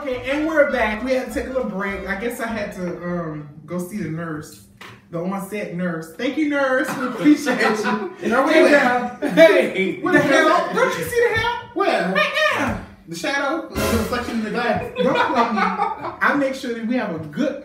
Okay, and we're back. We had to take a little break. I guess I had to go see the nurse. The on-set nurse. Thank you, nurse. We appreciate you. No, hey, what the hell? Don't you see the hell? Where? Right now. The shadow? The reflection in the glass. Don't play me. I make sure that we have a good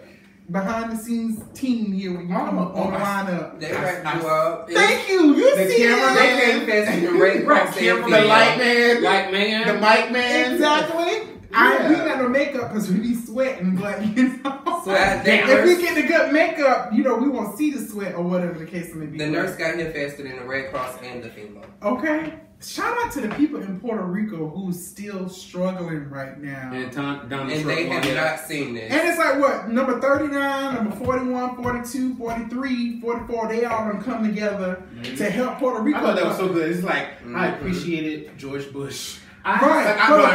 behind-the-scenes team here when you come up on the lineup. They wrapped you up. Thank you. You the see camera it. They came fast in the red cross. The light man. Light man. The mic man. Exactly. We got no makeup because we be sweating, but you know, if we get the good makeup, you know, we won't see the sweat or whatever the case may be. The nurse got here faster than the Red Cross and the FEMA. Okay. Shout out to the people in Puerto Rico who's still struggling right now. And they have not seen this. And it's like what? Number 39, number 41, 42, 43, 44, they all gonna come together to help Puerto Rico. I thought that was so good. It's like, I appreciated George Bush. I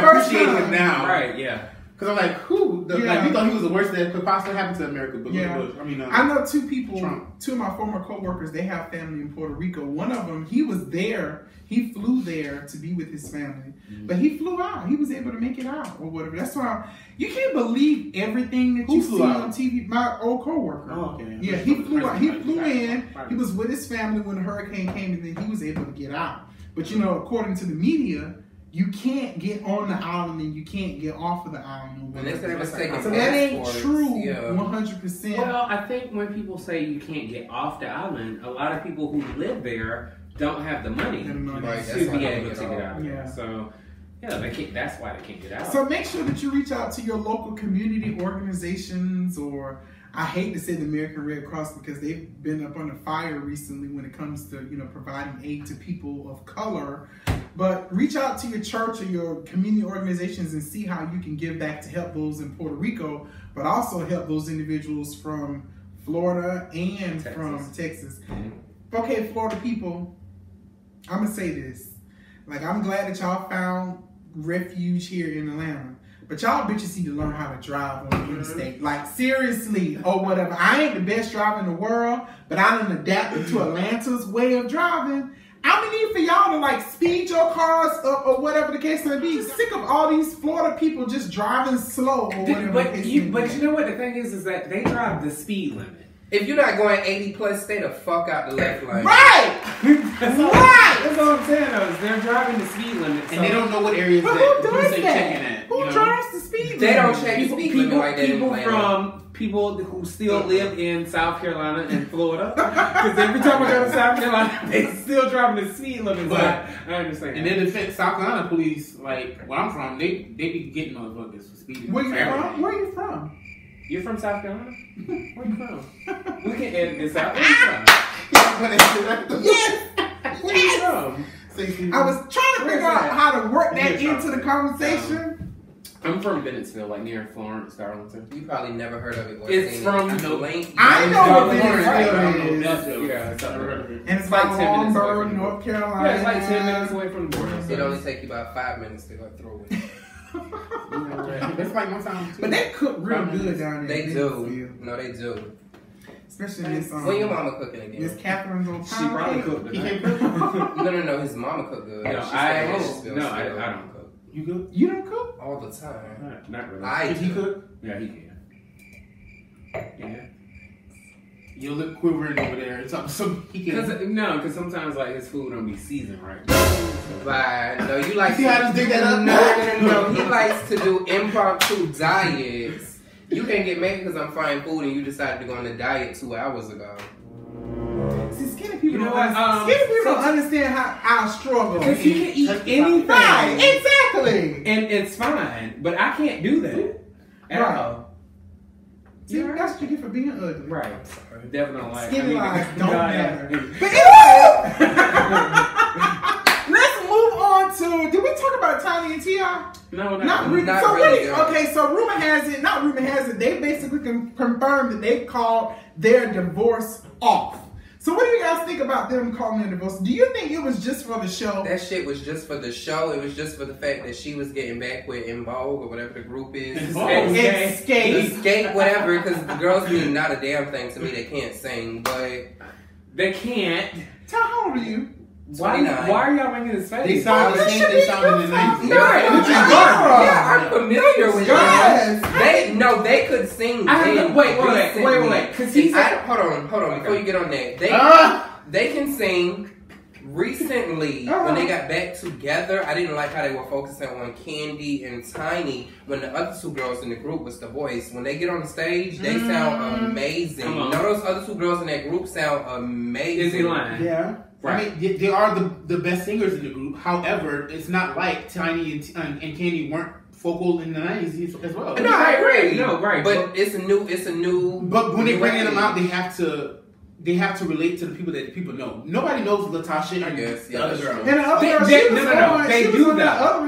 appreciate him now. Right, yeah. Because I'm like, who? Like, we thought he was the worst that could possibly happen to America. But Bush. I know two people, Trump. two of my former co-workers, they have family in Puerto Rico. One of them, he was there. He flew there to be with his family. But he flew out. He was able to make it out or whatever. That's why you can't believe everything that you see on TV. My old co-worker. Oh, okay. Yeah, he flew out. He flew in. He was with his family when the hurricane came and then he was able to get out. But you know, according to the media, you can't get on the island and you can't get off of the island. So that ain't true 100%. Well, I think when people say you can't get off the island, a lot of people who live there don't have the money to be able to get out. Yeah. So, yeah, that's why they can't get out. So make sure that you reach out to your local community organizations, or I hate to say the American Red Cross because they've been up under fire recently when it comes to, you know, providing aid to people of color. But reach out to your church or your community organizations and see how you can give back to help those in Puerto Rico, but also help those individuals from Florida and from Texas. Okay, Florida people, I'm going to say this. Like, I'm glad that y'all found refuge here in Atlanta. But y'all bitches need to learn how to drive on the interstate. Like, seriously, or whatever. I ain't the best driver in the world, but I done adapted to Atlanta's way of driving. I'm gonna need for y'all to like speed your cars up or whatever the case may be. Sick of all these Florida people just driving slow or whatever. But you know what the thing is that they drive the speed limit. If you're not going 80 plus, stay the fuck out the left lane. Right! That's all I'm saying though, is they're driving the speed limit. And they don't know what areas who does they that? checking at. Who drives the speed limit? They don't check the speed limit like that in Atlanta. People who still live in South Carolina and Florida, because every time I go to South Carolina, they still driving the speed limit. But I understand. And then the South Carolina police, like where I'm from, they be getting motherfuckers for speeding. Where you from? Where you from? You're from South Carolina? Where you from? We can edit this out. Where you from? Yes. Where you from? I was trying to figure out how to work that into the conversation. I'm from Bennettsville, like near Florence, Darlington. You probably never heard of it. It's from I know what Bennettsville is. Yeah, it's up there. And it's like Longburn, North Carolina. Yeah, it's like 10 minutes away from the border. It only take you about 5 minutes to go through it. It's like one time too. But they cook real good down there. They do. No, they do. Especially this when your mama cooking again? Miss Catherine's on time. She probably cooked it. No. His mama cooked good. No, I don't cook. You good? You don't cook? All the time. Not really. Did he cook? Yeah, he can. Yeah. Your lip quivering over there. Because sometimes like his food don't be seasoned right. Right. No, you like. See how to dig that up? No. He likes to do impromptu diets. You can't get mad because I'm frying food and you decided to go on a diet 2 hours ago. See, skinny people don't understand how I struggle. Because you can eat anything. Right, exactly. And it's fine. But I can't do that at all. See, that's what you get for being ugly. Right. Definitely like skinny lies don't matter. But let's move on to. Did we talk about Tiny and T.I.? No, not really. Okay, so rumor has it. They basically confirmed that they called their divorce off. So what do you guys think about them calling their divorce? Do you think it was just for the show? That shit was just for the show. It was just for the fact that she was getting back with En Vogue or whatever the group is. Xscape, whatever. Because the girls mean not a damn thing to me. They can't sing, but they can't. How old are you? Why are y'all making this face? They sound the same they sounded in the 90s. I'm familiar with them. They could sing. Wait. Hold on. Before you get on that, they can sing. Recently, when they got back together, I didn't like how they were focusing on Kandi and Tiny when the other two girls in the group was the voice. When they get on the stage, they sound amazing. You know, those other two girls in that group sound amazing. Is he lying? Yeah. Right. I mean, they are the best singers in the group. However, it's not like Tiny and Kandi weren't vocal in the 90s as well. No, I agree. No, right. But it's a new. But when they bring them out, they have to relate to the people that people know. Nobody knows LaTocha and the other girl. And the other girl, they do that.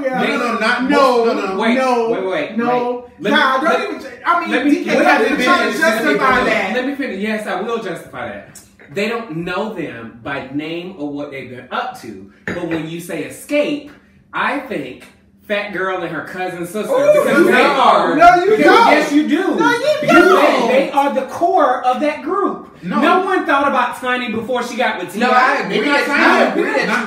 Wait. No. Nah, don't even. I mean, justify that. Let me finish. Yes, I will justify that. They don't know them by name or what they've been up to. But when you say Xscape, I think Fat Girl and her cousin sister. Because they are. No, you don't. Yes, you do. No, you don't. They are the core of that group. No one thought about Tiny before she got with T.I. No, I agree. Maybe not Tiny.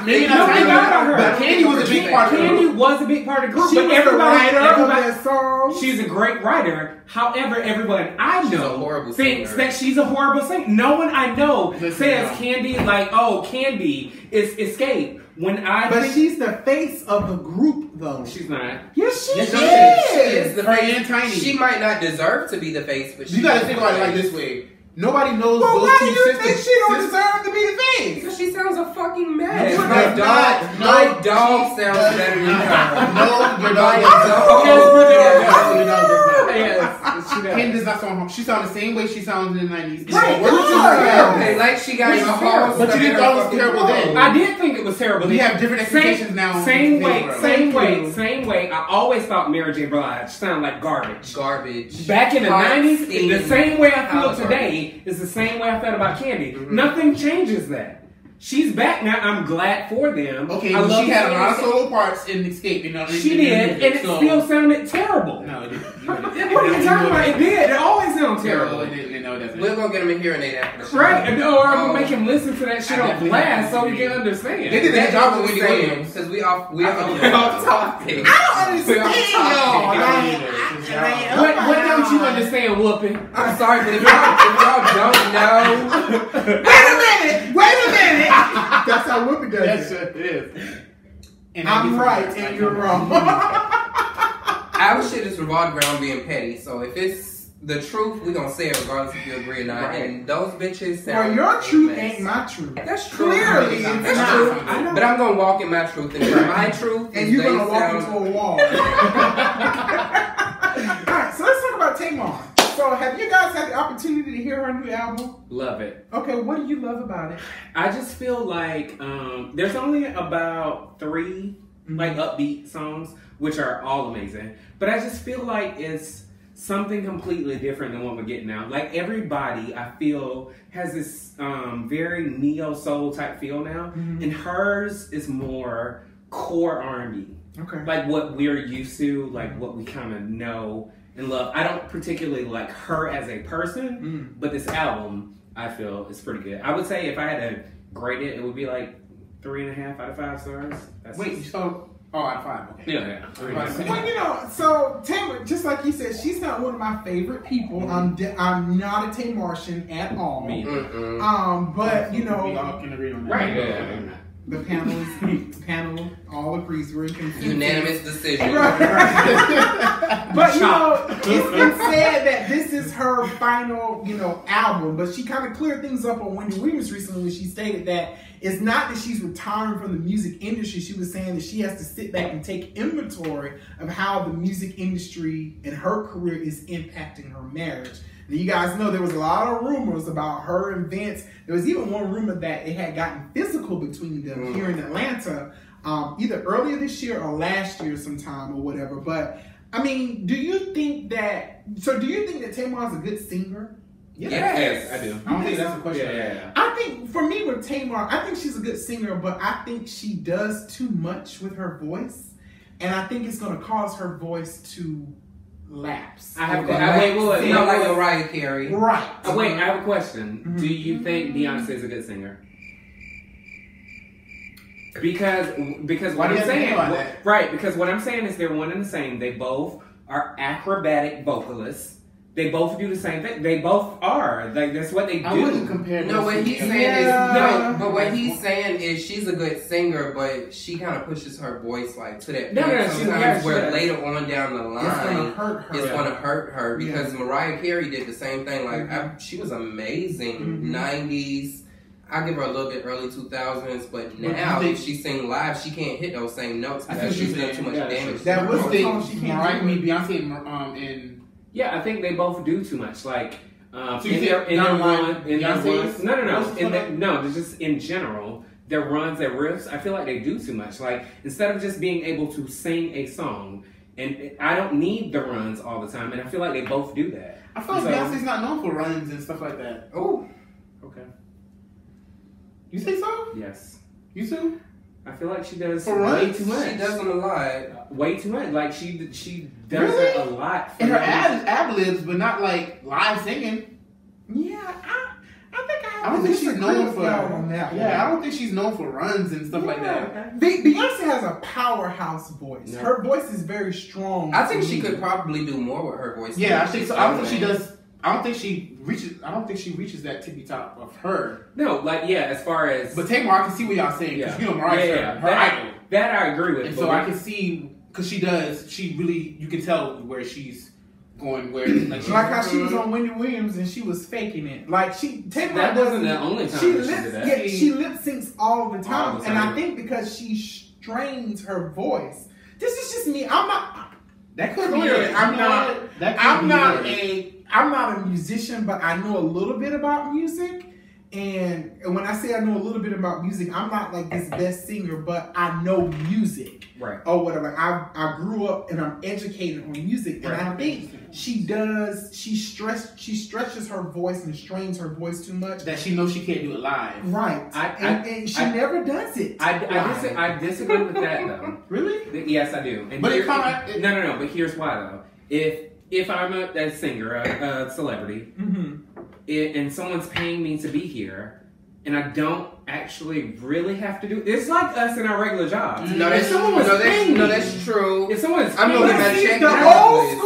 Maybe not Tiny. But Kandi was a big part of the group. Kandi was a big part of the group. She was the writer of that song. She's a great writer. However, everyone I know thinks singer. that she's a horrible singer. No one I know says Kandi like, oh, Kandi is Xscape. But she's the face of the group, though. She's not. Yes, she is. She is the face. And Tiny. She might not deserve to be the face, but you got to think about it like this way. Nobody knows those two sisters. Why do you think she don't deserve to be the face? Because she sounds a fucking mess. My dog sounds better than her. No, your dog Kandi does not sound. She sounds the same way she sounded in the 90s. Right. Okay, like she got a whole. But you didn't thought it was terrible then. I did think it was terrible. We have different expectations now. Same way. I always thought Mary J. Blige sounded like garbage. Back in the 90s, the same way I feel today is the same way I felt about Kandi. Mm-hmm. Nothing changes that. She's back now. I'm glad for them. Okay, well, she had a lot of solo parts in Xscape. You know, she did, and it still sounded terrible. No, it didn't. What are you talking about? It did. It always sounds terrible. No, it doesn't. We're gonna get him a hearing aid after the show. Right, or I'm gonna make him listen to that shit on blast so he can understand. They did that job with Wendy Williams because we off topic. I don't understand y'all. What don't you understand, Whoopi? I'm sorry, but if y'all don't know, wait a minute. That's how Whoopi does it. Yes, it is. And I'm right and you're wrong. Our shit is revolved around being petty. So if it's the truth, we're gonna say it regardless if you agree or not. Right. And those bitches sound well, your truth ain't my truth. That's true. Clearly, that's true. But I'm gonna walk in my truth, and my truth and you're gonna walk into a wall. Alright, so let's talk about Tamar. So have you guys had the opportunity to hear her new album? Love it. Okay, what do you love about it? I just feel like there's only about 3 like upbeat songs, which are all amazing. But I just feel like it's something completely different than what we're getting now. Like everybody, I feel, has this very neo-soul type feel now. Mm-hmm. And hers is more core R&B. Okay. Like what we're used to, like what we kind of know and love. I don't particularly like her as a person, but this album, I feel, is pretty good. I would say if I had to grade it, it would be like 3.5 out of 5 stars. Out of 5. Okay. Yeah. Well, you know, so Tamar, just like you said, she's not one of my favorite people. Mm-hmm. I'm not a Tamartian at all. Me. But you know, we all can agree on that. Right. Yeah. The panel all agrees we're in consensus. Unanimous decision. Right. But you know, it's been said that this is her final, album. But she kind of cleared things up on Wendy Williams recently when she stated that it's not that she's retiring from the music industry. She was saying that she has to sit back and take inventory of how the music industry and her career is impacting her marriage. And you guys know there was a lot of rumors about her and Vince. There was even one rumor that it had gotten physical between them here in Atlanta, either earlier this year or last year sometime or whatever. But I mean, do you think that Tamar's a good singer? Yes, I do. I don't think that's a question. Yeah. I think for me with Tamar, I think she's a good singer, but I think she does too much with her voice, and I think it's going to cause her voice to lapse. Not like Mariah Carey. Right. Wait, I have a question. Mm-hmm. Do you think Beyonce is a good singer? Because Why what do I'm you have to saying, know that? right? Because what I'm saying is they're one and the same. They both are acrobatic vocalists. They both do the same thing. They both are. Like that's what they do. I wouldn't compare. No, what he's saying is but what he's saying is she's a good singer, but she kind of pushes her voice like to that point sometimes where later on down the line it's gonna hurt her because Mariah Carey did the same thing. Like she was amazing 90s. I give her a little bit early 2000s, but now if she sing live, she can't hit those same notes because she's done too much damage. That was the Mariah, Beyonce, and yeah, I think they both do too much. Like so just in general, their runs, their riffs. I feel like they do too much. Like instead of just being able to sing a song, and I don't need the runs all the time, and I feel like they both do that. I feel like Beyonce's not known for runs and stuff like that. Oh, okay. You say so? Yes. You too? I feel like she does way too much. She does them a lot. Way too much. Like she does it a lot. And her ad libs, but not like live singing. Yeah, I don't think she's known for. Yeah, I don't think she's known for runs and stuff like that. Beyonce has a powerhouse voice. Yeah. Her voice is very strong. I think she could probably do more with her voice. Yeah, I think so. I don't think she does. I don't think she reaches that tippy top of her. No, like as far as. But Tamar, I can see what y'all saying because Mariah's her idol. That I agree with. And so I can see because she does. She really, you can tell where she's going. Where like how she was on Wendy Williams and she was faking it. Like Tamar that wasn't the only time she did that. Yeah, she lip syncs all the time, and I think because she strains her voice. This is just me. I'm not. That could be. I'm not a musician, but I know a little bit about music. And when I say I know a little bit about music, I'm not like this best singer, but I know music. Right. Or whatever. I grew up and I'm educated on music. And I think she stretches her voice and strains her voice too much. That she knows she can't do it live. Right. And she never does it. I disagree with that though. Really? Yes, I do. And but no. But here's why though. If I'm a singer, a celebrity, and someone's paying me to be here, and I don't actually really have to do it's like us in our regular jobs. That's true. If someone's I'm gonna get the old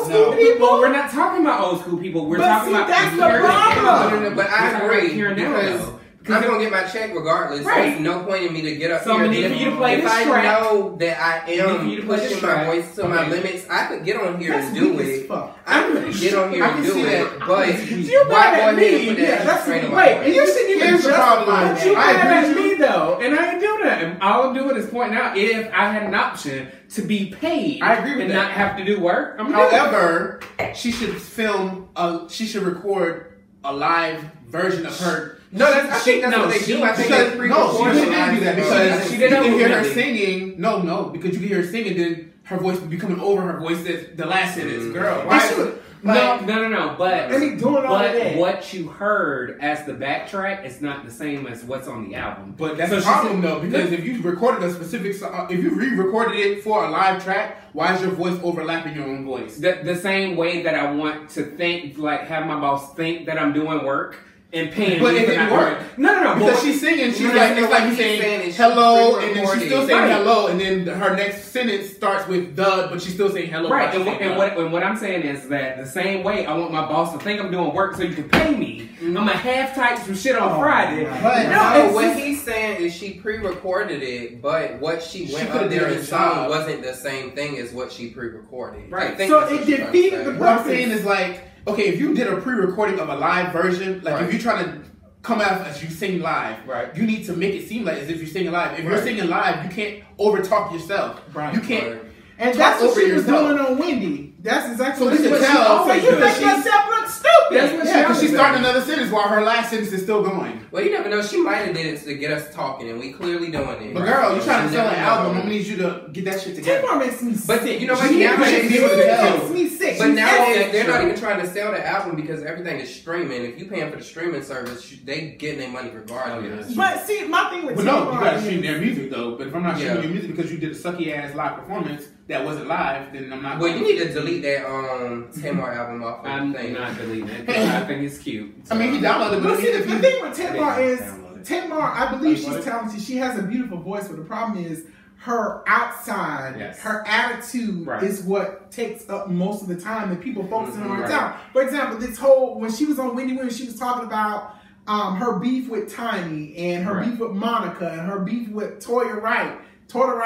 school people. We're not talking about old school people. We're talking about that's the problem. But I agree because I'm gonna get my check regardless. Right. There's no point in me to get up so here. I need for you to play if this I track, know that I am pushing my voice to my limits, I could get on here and do it. I could get on here and do it, but why go ahead and put that strain on my voice? And you shouldn't even justify But you mad at me though, and I ain't doing that. And all I'm doing is pointing out if I had an option to be paid, I agree with and that. not have to do work. However, she should record a live version of her. I think that's what they do. I think they pre-record she didn't do that because she you can hear her really. singing. No, because you can hear her singing, then her voice would be coming over her voice. The last sentence, girl. No. But and he doing all that. What you heard as the backtrack is not the same as what's on the album. But that's the problem though, because if you recorded a specific song, if you re-recorded it for a live track, why is your voice overlapping your own voice? The same way that I want to think, like have my boss think that I'm doing work. And paying but it didn't work. No. Because she's singing, she's like, it's like he's saying hello, and then she's still saying hello, and then her next sentence starts with the, but she's still saying hello. Right, and what I'm saying is that the same way I want my boss to think I'm doing work so you can pay me, I'm going to half type some shit on Friday. But what he's saying is she pre-recorded it, but what she went up there and sung wasn't the same thing as what she pre-recorded. Right, so it defeated the purpose. What I'm saying is like, okay, if you did a pre-recording of a live version, like if you're trying to come out as you sing live, you need to make it seem like as if you're singing live. If you're singing live, you can't overtalk yourself. You can't. And that's what she was doing on Wendy. That's exactly what she was doing. So you make yourself look stupid. Because she's starting another sentence while her last sentence is still going. Well, you never know. She might have did it to get us talking, and we clearly doing it. But girl, you're trying to sell an album. I'm gonna need you to get that shit together. Tamar makes me sick. But you know what? Makes me sick. But now they're not even trying to sell the album because everything is streaming. If you paying for the streaming service, they getting their money regardless. But see, my thing with Tamar, you gotta stream their music though. But if I'm not streaming your music because you did a sucky ass live performance that wasn't live, then I'm not. Well, you need to delete that Tamar album off of I'm the thing. not deleting it. I think it's cute. So. I mean, he downloaded it, but see, the thing with Tamar is Tamar, I believe she's talented. She has a beautiful voice, but the problem is her outside, her attitude is what takes up most of the time, and people focusing on her talent. For example, when she was on Wendy Williams, she was talking about her beef with Tiny, and her beef with Monica, and her beef with Toya Wright. Toya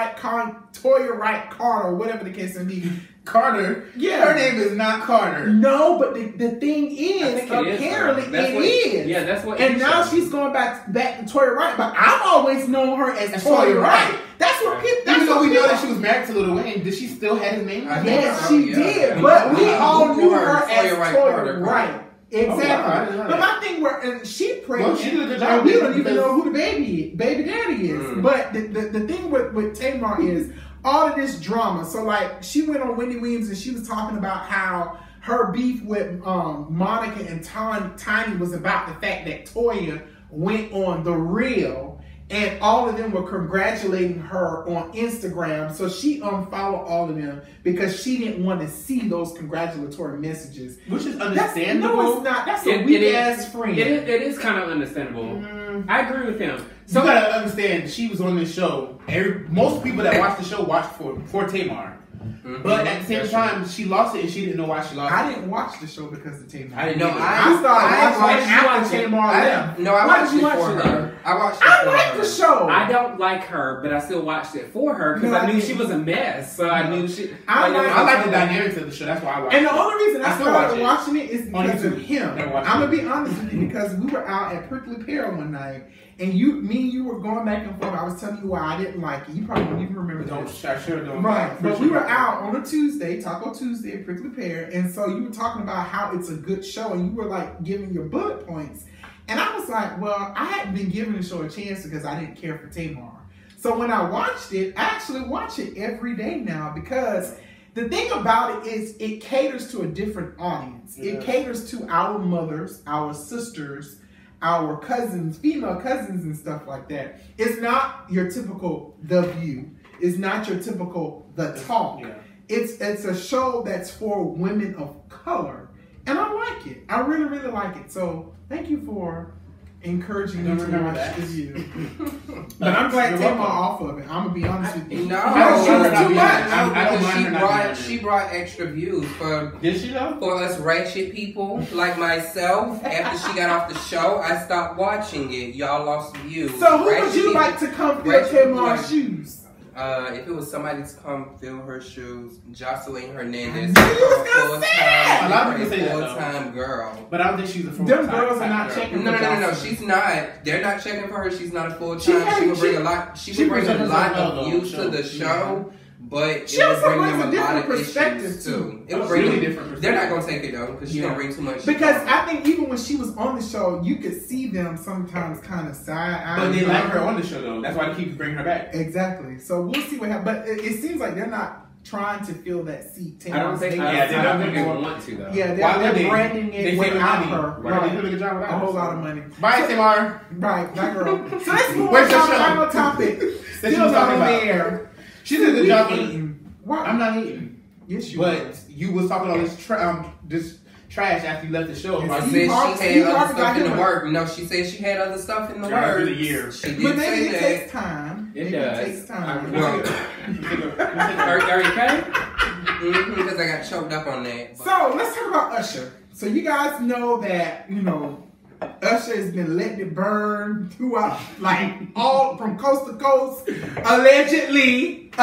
Wright Carter, whatever the case may be. Carter? Yeah. Her name is not Carter. No, but the thing is, apparently it is. Yeah, that's what. And now she's going back to Toya Wright, but I've always known her as Toya Wright. That's what people. Even though we know that she was married to Lil Wayne, did she still have his name? Yes, she did. But we all knew her as Toya Wright. Exactly. But my thing and she pregnant, she did a good job. and we don't even know who the baby daddy is. But the thing with Tamar is all of this drama. So like she went on Wendy Williams and she was talking about how her beef with Monica and Tiny was about the fact that Toya went on The Real. And all of them were congratulating her on Instagram. So she unfollowed all of them because she didn't want to see those congratulatory messages. Which is understandable. No, it's not. That's a weak-ass friend. It is kind of understandable. I agree with him. So you gotta understand, she was on this show. Most people that watch the show watched for Tamar. But at the same time, she lost it and she didn't know why she lost it. I didn't watch the show because of Tamar. I didn't know. I started watching after Tamar left. No, I watched it for her. I like the show. I don't like her, but I still watched it for her because I knew she was a mess. So I knew she. I like the dynamics of the show. That's why I watched it. And the only reason I started watching it is because of him. I'm gonna be honest with you because we were out at Prickly Pear one night. And me and you were going back and forth. I was telling you why I didn't like it. You probably don't even remember that. Right. But we were out on a Tuesday, Taco Tuesday at Prickly Pear. And so you were talking about how it's a good show. And you were like giving your bullet points. And I was like, well, I hadn't been giving the show a chance because I didn't care for Tamar. So when I watched it, I actually watch it every day now because the thing about it is it caters to a different audience. Yeah. It caters to our mothers, our sisters, our cousins, female cousins and stuff like that. It's not your typical The View. It's not your typical The Talk. Yeah. It's a show that's for women of color. And I like it. I really, really like it. So thank you for encouraging me to watch The View. But I'm glad Tamar off of it. I'm going to be honest with you. No, she was too much. She brought extra views for us ratchet people like myself. After she got off the show, I stopped watching it. Y'all lost views. So who would you like to come fill Tamar's shoes? If it was somebody to come fill her shoes, Jocelyn Hernandez, full-time girl. But I don't think she's a full-time. Them girls are not checking. No. She's not. They're not checking for her. She's not a full-time. She would bring a lot. She would bring a lot of views to the show. But it would bring them a lot of issues too. It would bring them different. They're not gonna take it though because she's gonna bring too much. Because I think even when she was on the show, you could see them sometimes kind of side-eyed. But they like her on the show though. That's why they keep bringing her back. Exactly. So we'll see what happens. But it seems like they're not trying to fill that seat. I don't think they want to though. Yeah, they're branding it without her. Right. They do a good job without a whole lot of money. Bye, Tamar. Right, that girl. So let's move on to our final topic. Still on there. She did a good job. Why? I'm not hating. Yes, you But you was talking all this trash after you left the show. She said she had other stuff in the work. No, she said she had other stuff in the work. For the year. She did but maybe say it takes time. It does. It takes time. Are you okay? Because I got choked up on that. But. So let's talk about Usher. So you guys know that, Usher has been letting it burn throughout, like all from coast to coast. Allegedly. You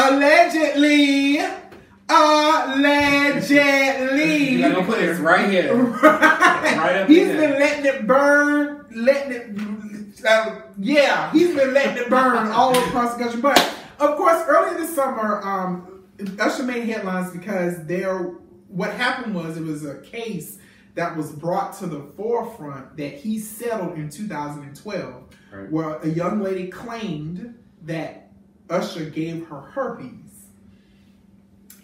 gotta put this right here. Right up He's been letting it burn, he's been letting it burn all across the country. But of course, earlier this summer, Usher made headlines because what happened was it was a case that was brought to the forefront that he settled in 2012, where a young lady claimed that Usher gave her herpes.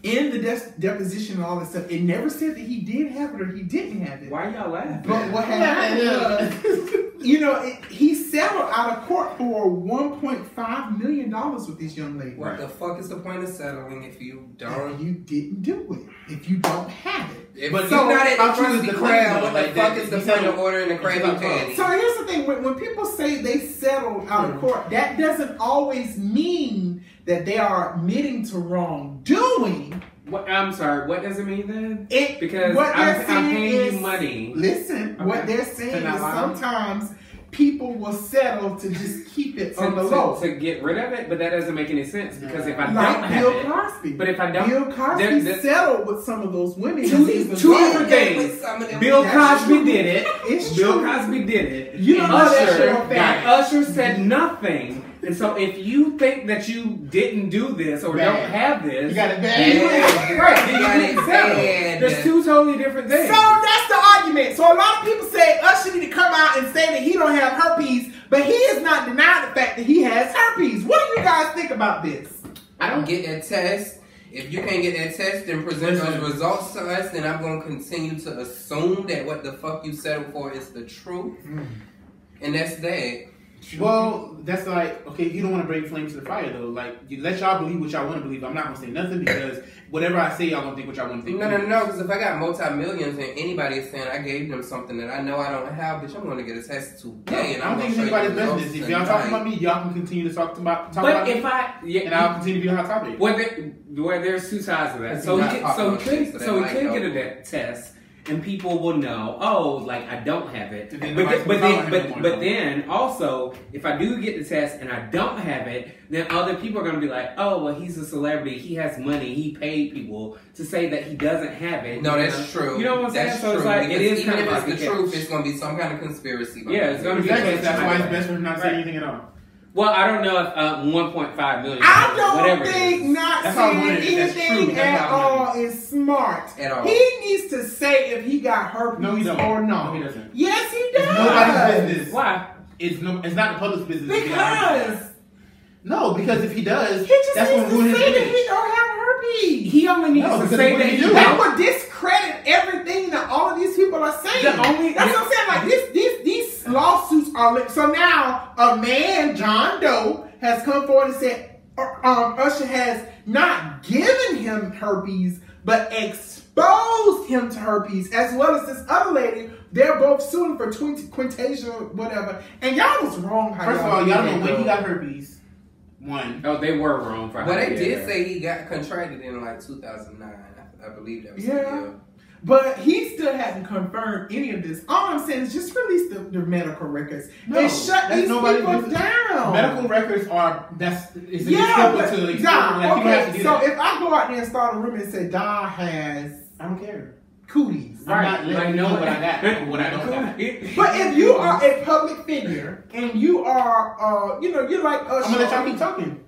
In the deposition and all that stuff, it never said that he did have it or he didn't have it. Why y'all laughing? But what happened was, he settled out of court for $1.5 million with this young lady. What the fuck is the point of settling if you don't? If you didn't do it. If you don't have it. But you're not at the Krusty Krab. What the fuck is the point of ordering the Krabby Patty? So here's the thing. When people say they settled out of court, that doesn't always mean that they are admitting to wrongdoing. What, I'm sorry, what does it mean then? Because I'm paying you money. Listen, what they're saying is sometimes people will settle to just keep it on the low. To get rid of it, but that doesn't make any sense because if I don't have Bill it. Cosby. But if I don't. Bill Cosby settled with some of those women. Two different things. Bill Cosby did it. It's Bill true. Cosby did it. You don't know that shit on fact. Usher said nothing. And so if you think that you didn't do this or don't have this, you got it bad. Right, you got it bad. There's two totally different things. So that's the argument. So a lot of people say Usher need to come out and say that he don't have herpes, but he is not denying the fact that he has herpes. What do you guys think about this? I don't get that test. If you can't get that test and present those results to us, then I'm going to continue to assume that what the fuck you settled for is the truth. And that's that. Well, that's like, okay, you don't want to bring flames to the fire, though. Like, you let y'all believe what y'all want to believe. I'm not going to say nothing because whatever I say, y'all going to think what y'all want to think. No, because if I got multi-millions and anybody is saying I gave them something that I know I don't have, bitch, I'm going to get a test today. I don't think it's anybody's business. If y'all talking about me, y'all can continue to talk about me. And I'll continue to be the hot topic. Where there's two sides of that. So he could get a test. And people will know, I don't have it. But then also, if I do get the test and I don't have it, then other people are going to be like, oh, well, he's a celebrity. He has money. He paid people to say that he doesn't have it. No, that's true. You know what I'm saying? That's so true. it's like, it is even kind if of it's the truth, it's going to be some kind of conspiracy. Yeah, it's going to be. That's why it's best for him not saying anything at all. Well, I don't know if 1.5 million. I don't think not saying anything at all is smart. At all. He needs to say if he got herpes or not. No, he doesn't. Yes, he does. It's nobody's business. Why? It's not the public's business. Because if he does, he just that's going to ruin his image. He don't have herpes. He only needs to say that he don't. That would discredit everything that all of these people are saying. That's what I'm saying. Like these lawsuits are so now a man, John Doe, has come forward and said Usher has not given him herpes, but exposed him to herpes, as well as this other lady. They're both suing for quintation or whatever. And y'all was wrong. First of all, y'all know when he got herpes. Oh, they were wrong for But they did say he got contracted in like 2009. I believe that was the deal. But he still hadn't confirmed any of this. All I'm saying is just release the medical records and shut these people down. Medical records are So if I go out there and start a room and say Don has, I don't care. Cooties. I'm not letting you know what I got. What I don't got. But if you are a public figure and you are, you're like Usher. I'm gonna let y'all keep talking.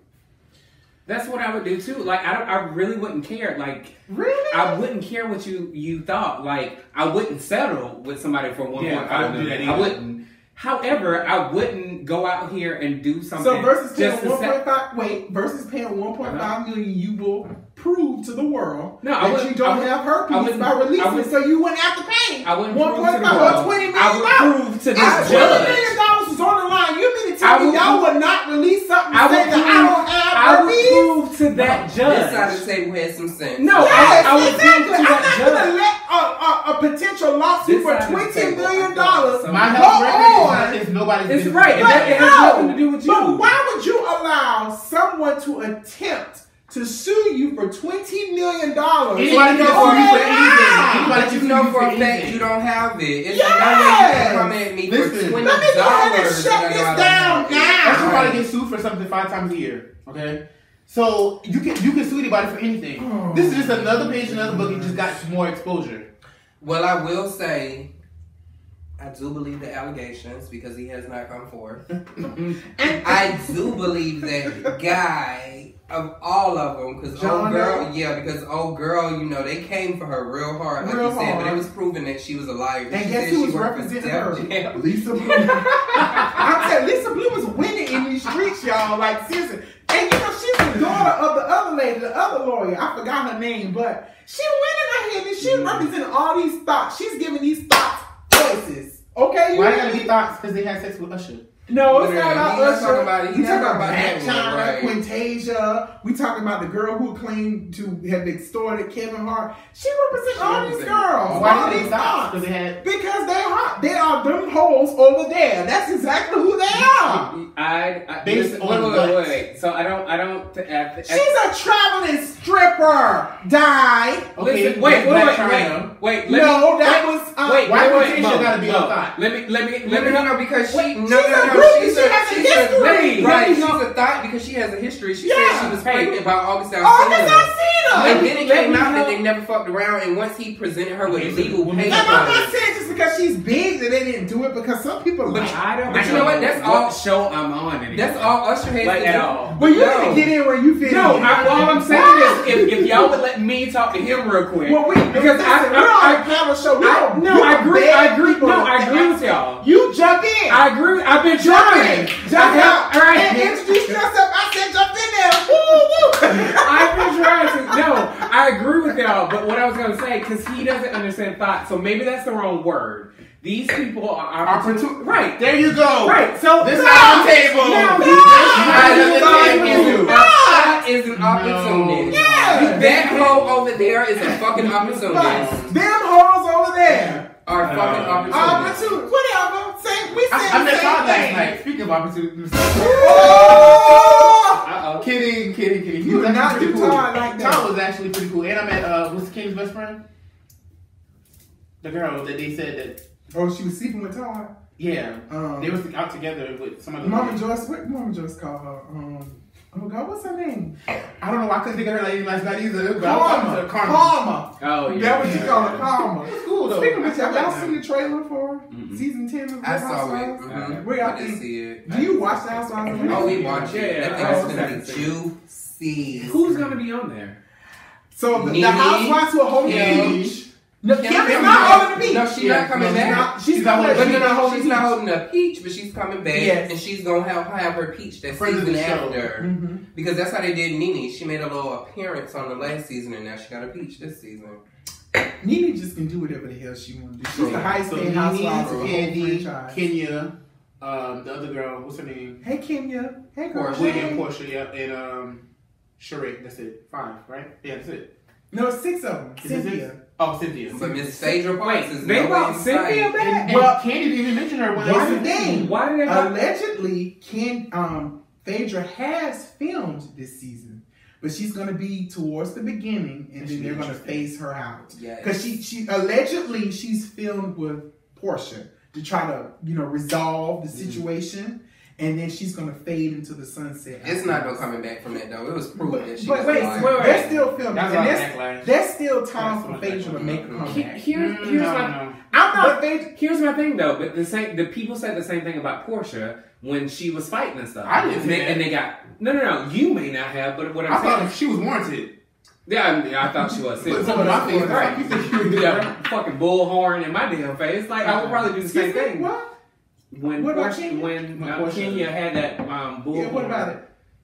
That's what I would do too. Like I really wouldn't care. Like really, I wouldn't care what you thought. Like I wouldn't settle with somebody for 1.5 million. I wouldn't. However, I wouldn't go out here and do something. So versus paying 1.5. Versus paying 1.5 million, you will prove to the world that you don't have herpes by releasing it. So you wouldn't have to pay. I wouldn't prove to the world. Or $20 million. I would prove to this judge. $20 million is on the line. You mean to tell me y'all would not release something saying that I don't have herpes? I would prove to that judge. This side of the table has some sense. No, I would prove to I'm that not judge. going to let a potential lawsuit for $20 million my health record is nobody's business. It's right. It has nothing to do with you. But why would you allow someone to attempt to sue you for $20 million? Anybody can sue you for anything. But you know for a fact you don't have it. It's no way you can come at me for $20. Let me go ahead and shut this down now. You probably get sued for something 5 times a year. Okay? So you can sue anybody for anything. This is just another page, another book. It just got more exposure. Well, I will say, I do believe the allegations because he has not come forth. And I do believe that guy of all of them, because old girl, they came for her real hard, like you said, but it was proven that she was a liar. And guess who was representing her? Lisa Blue. I'm telling you, Lisa Blue was winning in these streets, y'all. Like seriously. And she's the daughter of the other lady, the other lawyer. I forgot her name, but she winning out here. And she's representing all these thoughts. She's giving these thoughts voices. Okay, why gotta be thoughts? Because they had sex with Usher. No, it's not about Usher. We talking about Black China, right. Quintasia. We talking about the girl who claimed to have extorted Kevin Hart. She represents all these girls. Why did they stop? Because they hot. They are them hoes over there. That's exactly who they are. Wait. So I don't. She's a traveling stripper. Die. Okay. Wait. No, that was. Why Quintasia gotta be on thought? Let me know because she she's a history. Right, she's a thought because she has a history. She said she was pregnant by August Alsina. And then it came out that they never fucked around, and once he presented her with legal papers. And I'm not saying just because she's big that they didn't do it, because some people But you know what? That's all show I'm on. Anymore. That's all Usher has to do. At all. But you need to get in where you fit in. All I'm saying is, if y'all would let me talk to him real quick. Well, because I have a show. I agree with y'all. You jump in. I agree. I've been trying. Jump out. All right. And introduce yourself. I said jump in there. Woo. I've been trying to. No, I agree with y'all. But what I was gonna say, because he doesn't understand thought, so maybe that's the wrong word. These people are opportunities. Right. There you go. Right. So this is on the table. That is an opportunist. Yeah. That hoe over there is a fucking opportunist. Them hoes over there are fucking opportunists. Whatever. We said I met Todd the same last thing. night. Speaking of opportunities. Kidding. You would not do Todd like that. Todd was actually pretty cool. And I met what's King's best friend? The girl that they said that. Oh, she was sleeping with Todd? Yeah. They was out together with some other Mama Joyce, what did Mama Joyce call her? Oh God, what's her name? I don't know why I couldn't think of her lady last night either. Karma. Oh yeah. That what you call her, Karma. It's cool though. Speaking of y'all seen the trailer for season 10 of I saw it. Where y'all I didn't see it. Do you watch the Housewives? Oh, we watch it. Yeah. That thing's gonna be juicy. Who's gonna be on there? So the Housewives who are holding the peach. No, Kim is not holding the peach. No, she's not coming back. She's not holding a peach, but she's coming back, and she's gonna have her peach that season after. Because that's how they did Nene. She made a little appearance on the last season, and now she got a peach this season. Nene just can do whatever the hell she want to do. She's the highest paid housewife of the whole franchise. Kenya, the other girl, what's her name? Hey Kenya. Hey Portia, yeah, and Sheree. That's it. 5, right? Yeah, that's it. No, 6 of them. Cynthia. Oh, Cynthia. But Miss Phaedra Parks is they brought Cynthia back. Well, Kandi didn't even mention her. What's the thing? Why did they? Allegedly, Phaedra has filmed this season, but she's going to be towards the beginning, and then they're going to phase her out. Because she allegedly she's filmed with Portia to try to resolve the situation. And then she's gonna fade into the sunset. It's not no coming back from that though. It was proven that she was wait, they're still filming. And there's still time for Phaedra to make a comeback. Here's my thing though. But the people said the same thing about Portia when she was fighting and stuff. I didn't. And they got no. You may not have, but what I'm saying, I thought she was warranted. Yeah, I thought she was. But some of my face, right? You think she was fucking bullhorn in my damn face? Like I would probably do the same thing. What? When Kenya had that bullhorn. Yeah, what about it?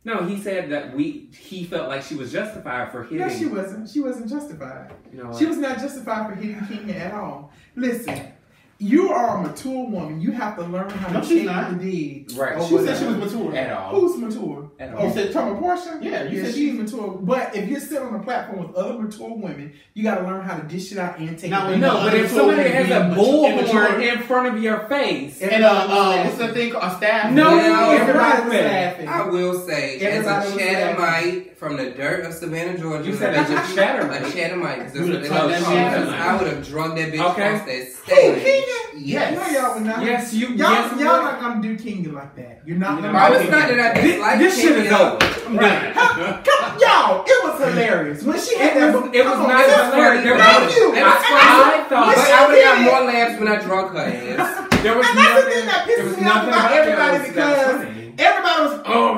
No, he said that he felt like she was justified for hitting. No, she wasn't. She wasn't justified. She was not justified for hitting Kenya at all. Listen, you are a mature woman. You have to learn how to take the deed. Right. She said she was mature. At all. Who's mature? At all. You said talking about Portia? Yeah, you said she's mature. But if you're sitting on a platform with other mature women, you got to learn how to dish it out and take it. No, but if somebody has a bullhorn in front of your face, and what's the thing called a staff? No, everybody was laughing. I will say, as a Chathamite from the dirt of Savannah, Georgia, you said a Chathamite. A Chathamite. I would have drugged that bitch off that stage. Yes. No, y'all would not. Yes, you. Y'all not gonna do Kenya like that. You're not gonna. I was not that I dislike this shit is over. Right. Y'all, it was hilarious when she had that. It was not hilarious. Thank you. I thought, but I would have got more laughs when I drunk her ass. There was and that's the thing that pisses me off about everybody because everybody was,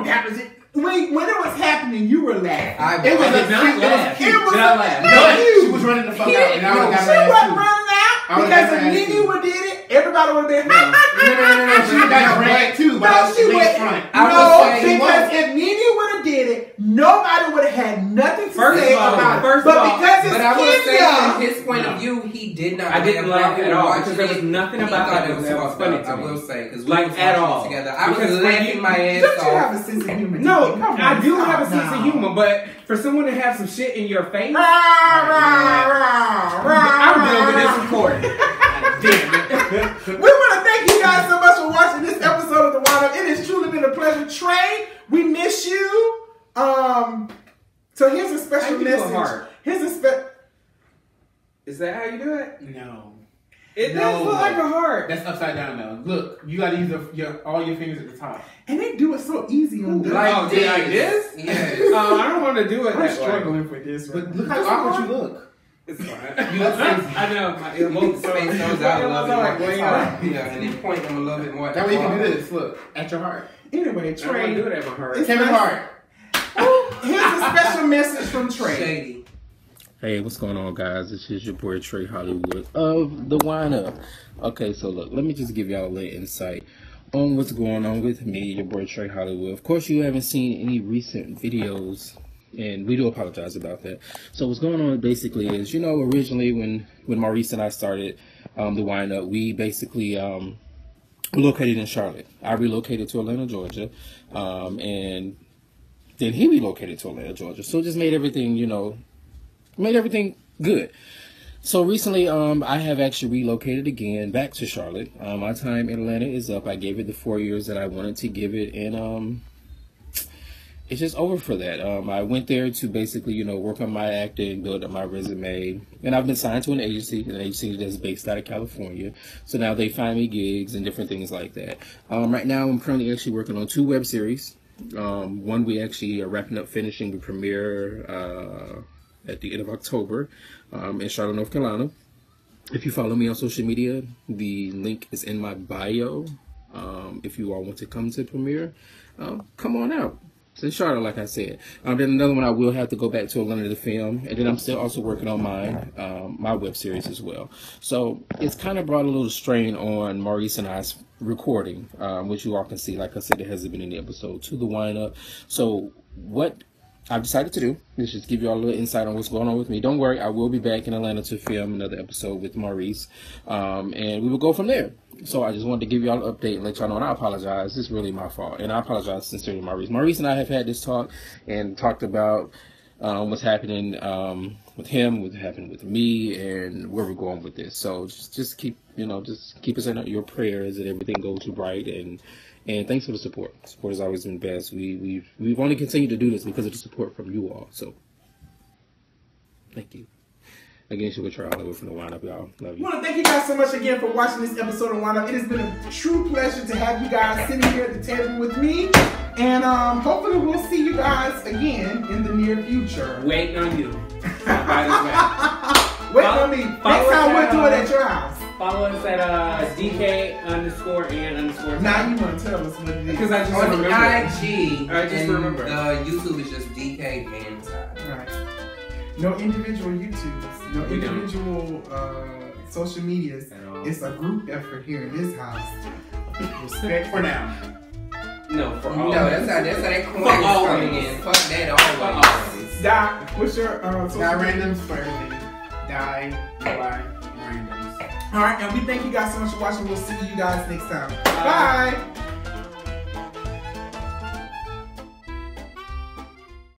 that was it. When it was happening, you were laughing. It was not laugh. It was not laugh. She was running the fuck out, and I got she wasn't running out because if Nene would did it, everybody would have been. No. She got dragged too, but she went front. No, because if Nene would have did it, nobody would have had nothing to say about it. But because it's I will say, Kenya, from his point of view, he did not. I didn't like it at all because there was nothing about that that that was funny to me. I will say, because like at all together, I was laughing my ass off. Don't you have a sense of humor? No, I do have a sense of humor, but for someone to have some shit in your face, I'm dealing with this recording. Damn it. We want to thank you guys so much for watching this episode of The Wind Up. It has truly been a pleasure. Trey, we miss you. So here's a special message. Here's a Is that how you do it? No. It does look like a heart. That's upside down though. Look, you gotta use all your fingers at the top. And they do it so easy on this. Like this? Yes. Oh, I don't want to do it I'm that struggling way. for this. But look how awkward you look. It's fine. You look crazy. I know. My Move the space goes out a little bit more. Yeah, and then point them a little bit more. That way you can do this. Look, at your heart. Anyway, I Trey. don't do it at my heart. Kevin Hart. Here's a special message from Trey. Shady. Hey, what's going on, guys? This is your boy Trey Hollywood of The Wind Up. Okay, so look, let me just give y'all a little insight on what's going on with me, your boy Trey Hollywood. Of course, you haven't seen any recent videos, and we do apologize about that. So what's going on basically is, you know, originally when Maurice and I started The Wind Up, we basically located in Charlotte. I relocated to Atlanta, Georgia, and then he relocated to Atlanta, Georgia. So it just made everything, you know, good. So recently, I have actually relocated again back to Charlotte. My time in Atlanta is up. I gave it the 4 years that I wanted to give it, and it's just over for that. I went there to basically, you know, work on my acting, build up my resume, and I've been signed to an agency that's based out of California. So now they find me gigs and different things like that. Right now, I'm currently actually working on 2 web series. One we actually are wrapping up finishing the premiere at the end of October in Charlotte, North Carolina. If you follow me on social media, the link is in my bio. If you all want to come to premiere, come on out. It's in Charlotte, like I said. Then another one, I will have to go back to Atlanta to film, and then I'm still also working on my web series as well. So it's kind of brought a little strain on Maurice and I's recording, which you all can see. Like I said, it hasn't been in the episode to The Wind Up. So what I've decided to do is just give you all a little insight on what's going on with me. Don't worry, I will be back in Atlanta to film another episode with Maurice, and we will go from there. So I just wanted to give you all an update and let y'all know, and I apologize. It's really my fault, and I apologize sincerely to Maurice. Maurice and I have had this talk and talked about what's happening with him, what's happening with me, and where we're going with this. So just keep, you know, just keep us in your prayers that everything goes right, and thanks for the support. Support has always been best. We've only continued to do this because of the support from you all. So thank you. Again, she'll try all over from The Wind Up, y'all. Love you. I want to thank you guys so much again for watching this episode of Wind Up. It has been a true pleasure to have you guys sitting here at the table with me. And hopefully we'll see you guys again in the near future. Waiting on you. Waiting on me. Next time we'll do it at your house. Follow us at DK_and_. Now you want to tell us what it is. Because I just On remember. IG, I just remember. YouTube is just DK and Ty. Right. No individual YouTubes, no individual social medias. It's a group effort here in this house. Respect for now. No, for all. No, that's how that coin is coming in. Fuck that always. Doc, what's your social Die randoms for everything. Die, randoms. All right, and we thank you guys so much for watching. We'll see you guys next time. Bye.